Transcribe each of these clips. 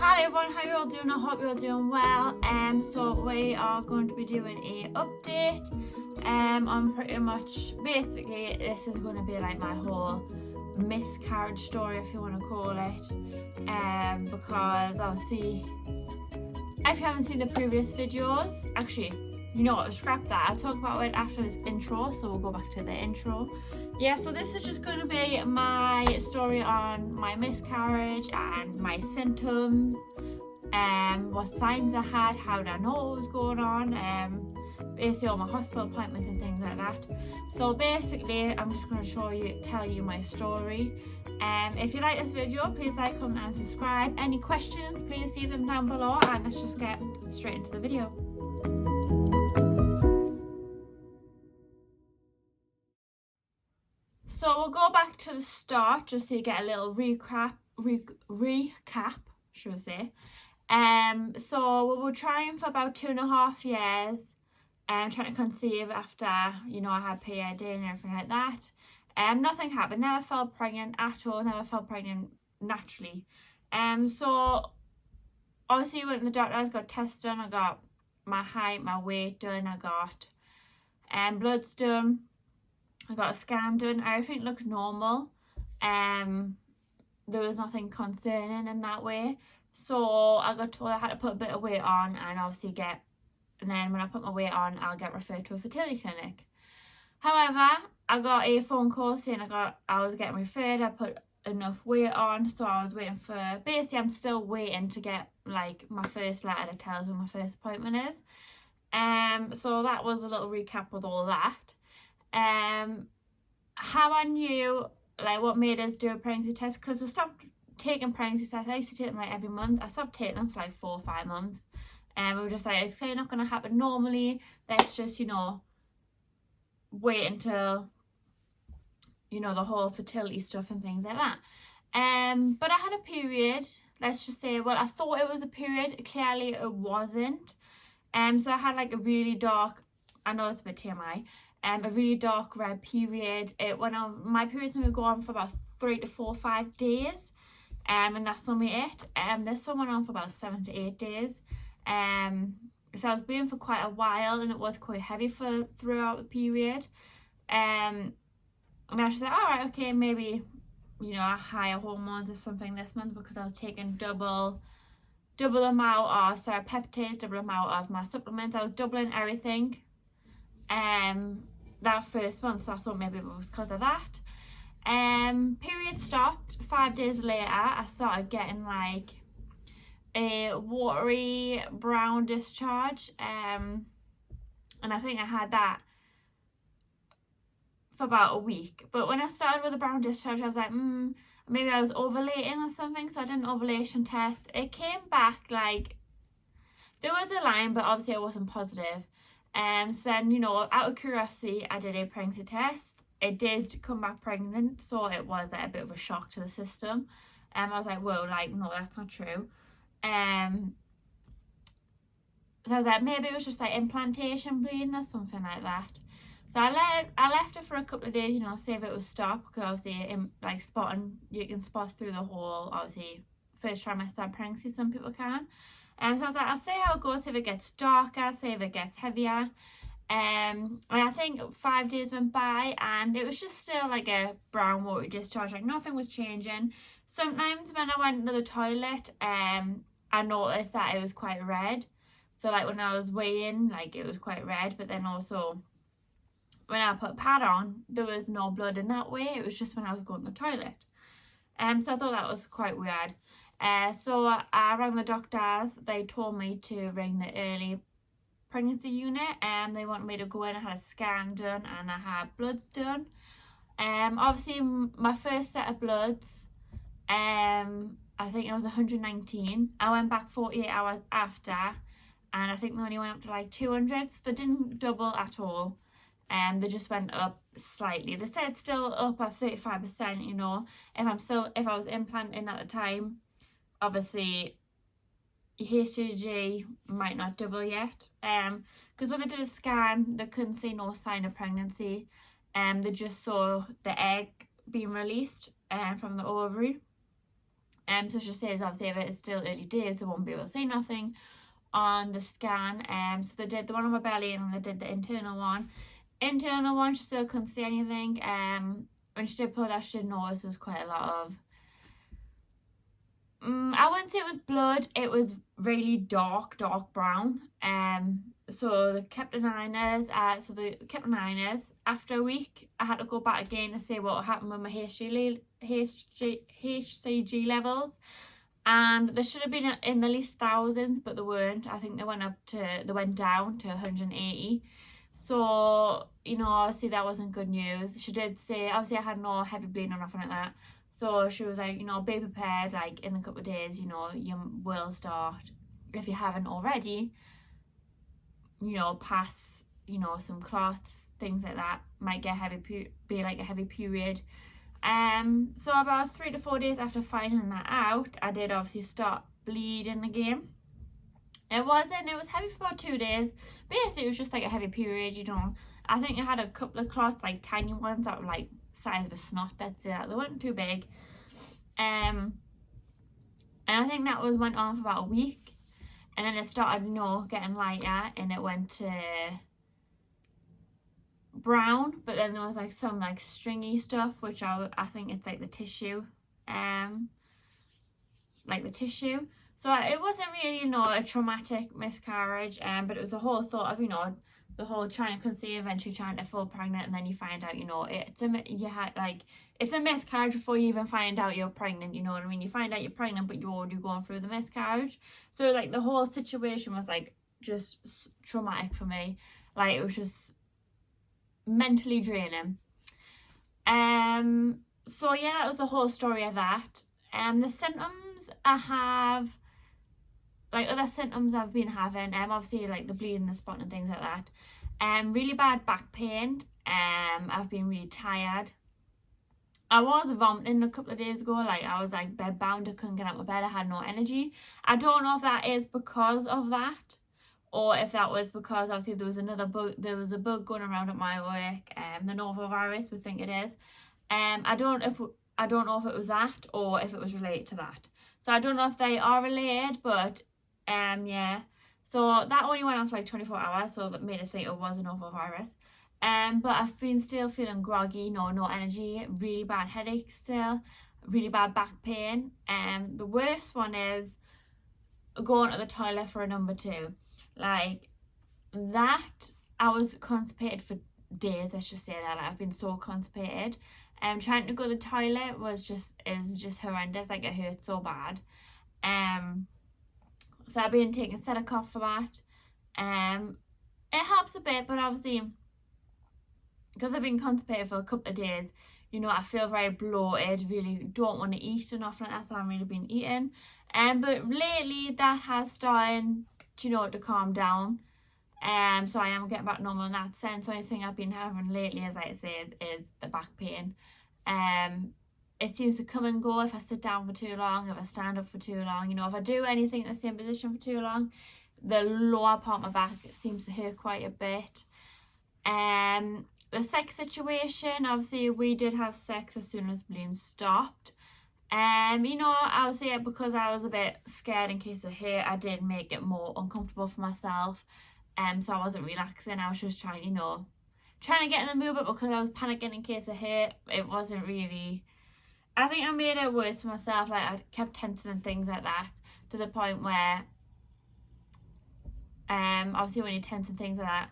Hi everyone, how you all doing? I hope you're all doing well. So we are going to be doing a update on pretty much, basically this is going to be like my whole miscarriage story, if you want to call it, because obviously if you haven't seen the previous videos, actually you know what, scrap that, I'll talk about it after this intro, so we'll go back to the intro. Yeah, so this is just going to be my story on my miscarriage and my symptoms, what signs I had, how did I know what was going on, basically all my hospital appointments and things like that. So basically I'm just going to tell you my story. If you like this video, please like, comment and subscribe. Any questions, please leave them down below, and let's just get straight into the video. So we'll go back to the start just so you get a little recap, should I say. So we were trying for about 2.5 years, trying to conceive after, you know, I had PID and everything like that. Nothing happened, never felt pregnant at all, never felt pregnant naturally. So obviously went to the doctors, got tests done, I got my height, my weight done, I got Bloodstone, I got a scan done, everything looked normal. There was nothing concerning in that way. So I got told I had to put a bit of weight on and obviously and then when I put my weight on, I'll get referred to a fertility clinic. However, I got a phone call saying I was getting referred, I put enough weight on, so I was waiting for, basically I'm still waiting to get like my first letter that tells me when my first appointment is. So that was a little recap with all that. How I knew, like what made us do a pregnancy test, because we stopped taking pregnancy tests. I used to take them like every month. I stopped taking them for like 4 or 5 months, and we were just like, it's clearly not going to happen normally, let's just, you know, wait until, you know, the whole fertility stuff and things like that. But I had a period, let's just say, well, I thought it was a period, clearly it wasn't. So I had like a really dark, I know it's a bit TMI, a really dark red period. It went on, my periods would go on for about 3 to 4 or 5 days, and that's only it. This one went on for about 7 to 8 days. So I was bleeding for quite a while, and it was quite heavy throughout the period. And I was just like, all right, okay, maybe, you know, higher hormones or something this month, because I was taking double amount of serapeptides, double amount of my supplements. I was doubling everything that first month, so I thought maybe it was because of that. Period stopped. 5 days later I started getting like a watery brown discharge, and I think I had that for about a week. But when I started with the brown discharge, I was like, maybe I was ovulating or something, so I did an ovulation test. It came back like there was a line, but obviously it wasn't positive. So then, you know, out of curiosity, I did a pregnancy test. It did come back pregnant, so it was like a bit of a shock to the system. I was like, whoa, like, no, that's not true. So I was like, maybe it was just like implantation bleeding or something like that. So I left it for a couple of days, you know, see if it was stopped, because obviously like spotting, you can spot through the whole, obviously, first trimester pregnancy, some people can. So I was like, I'll see how it goes, if it gets darker, see if it gets heavier. And I think 5 days went by, and it was just still like a brown watery discharge, like nothing was changing. Sometimes when I went to the toilet, I noticed that it was quite red. So like when I was weighing, like it was quite red, but then also when I put pad on, there was no blood in that way. It was just when I was going to the toilet. So I thought that was quite weird. So I rang the doctors. They told me to ring the early pregnancy unit, and they wanted me to go in. I had a scan done and I had bloods done. Obviously my first set of bloods, I think it was 119. I went back 48 hours after, and I think they only went up to like 200. So they didn't double at all. They just went up slightly. They said still up at 35%, you know, if I was implanting at the time, obviously your HCG might not double yet. Because when they did a scan, they couldn't see no sign of pregnancy. They just saw the egg being released from the ovary. So she says obviously if it is still early days, they won't be able to see nothing on the scan. So they did the one on my belly and they did the internal one. Internal one, she still couldn't see anything. When she did pull it out, she did notice there was quite a lot of I wouldn't say it was blood, it was really dark brown. So they kept an eye on us. After a week I had to go back again to see what happened with my HCG levels, and they should have been in the least thousands, but they weren't. I think they went down to 180. So, you know, obviously that wasn't good news. She did say, obviously I had no heavy bleeding or nothing like that. So she was like, you know, be prepared, like in a couple of days, you know, you will start, if you haven't already, you know, pass, you know, some clots, things like that, might get be like a heavy period. So about 3 to 4 days after finding that out, I did obviously start bleeding again. It was heavy for about 2 days. Basically, it was just like a heavy period, you know. I think I had a couple of clots, like tiny ones that were like size of a snot, that's it. They weren't too big. And I think that went on for about a week. And then it started, you know, getting lighter, and it went to brown. But then there was like some like stringy stuff, which I think it's like the tissue. So it wasn't really, you know, a traumatic miscarriage, but it was a whole thought of, you know, the whole trying to conceive, eventually trying to fall pregnant, and then you find out, you know, it's a miscarriage before you even find out you're pregnant, you know what I mean? You find out you're pregnant, but you're already going through the miscarriage. So like the whole situation was like just traumatic for me. Like it was just mentally draining. So yeah, that was the whole story of that. The symptoms I have, like other symptoms I've been having, obviously like the bleeding, the spotting and things like that. Really bad back pain. I've been really tired. I was vomiting a couple of days ago, like I was like bed bound, I couldn't get out of bed, I had no energy. I don't know if that is because of that, or if that was because obviously there was a bug going around at my work, the norovirus, we think it is. I don't know if it was that or if it was related to that. So I don't know if they are related, but yeah. So that only went on for like 24 hours, so that made us think it was a norovirus. But I've been still feeling groggy, no energy, really bad headache still, really bad back pain. The worst one is going to the toilet for a number 2. Like that, I was constipated for days, let's just say that. Like, I've been so constipated. Trying to go to the toilet is just horrendous, like it hurts so bad. So I've been taking Sedacoff for that. It helps a bit, but obviously because I've been constipated for a couple of days, you know, I feel very bloated, really don't want to eat or nothing like that, so I haven't really been eating. But lately that has started, you know, to calm down. So I am getting back normal in that sense. The only thing I've been having lately, as I say, is the back pain. It seems to come and go if I sit down for too long, if I stand up for too long. You know, if I do anything in the same position for too long, the lower part of my back seems to hurt quite a bit. The sex situation, obviously we did have sex as soon as bleeding stopped. You know, I would say because I was a bit scared in case of hurt, I did make it more uncomfortable for myself. So I wasn't relaxing, I was just trying to get in the mood, but because I was panicking in case of hurt, it wasn't really, I think I made it worse for myself. Like I kept tensing and things like that, to the point where obviously when you tense and things like that,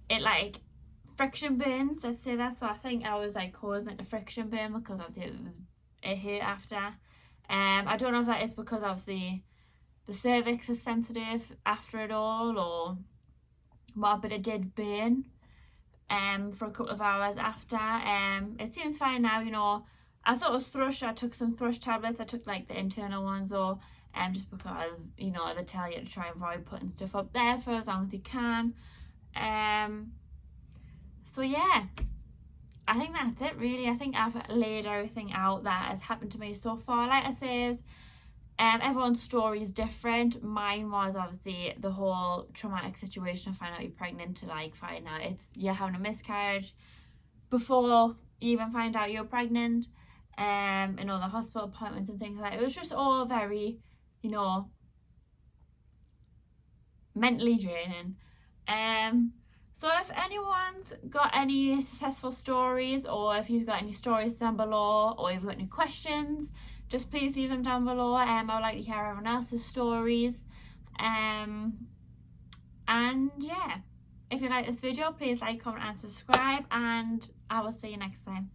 it like friction burns, let's say that. So I think I was like causing it a friction burn because obviously it hurt after. I don't know if that is because obviously the cervix is sensitive after it all or what, but it did burn for a couple of hours after. It seems fine now, you know. I thought it was thrush. I took some thrush tablets. I took like the internal ones, or just because, you know, they tell you to try and avoid putting stuff up there for as long as you can. So yeah, I think that's it really. I think I've laid everything out that has happened to me so far. Like I said, everyone's story is different. Mine was obviously the whole traumatic situation of finding out you're pregnant, to like find out you're having a miscarriage before you even find out you're pregnant. and all the hospital appointments and things like that. It was just all very, you know, mentally draining. So if anyone's got any successful stories, or if you've got any stories down below, or if you've got any questions, just please leave them down below. I would like to hear everyone else's stories. And yeah, if you like this video, please like, comment and subscribe, and I will see you next time.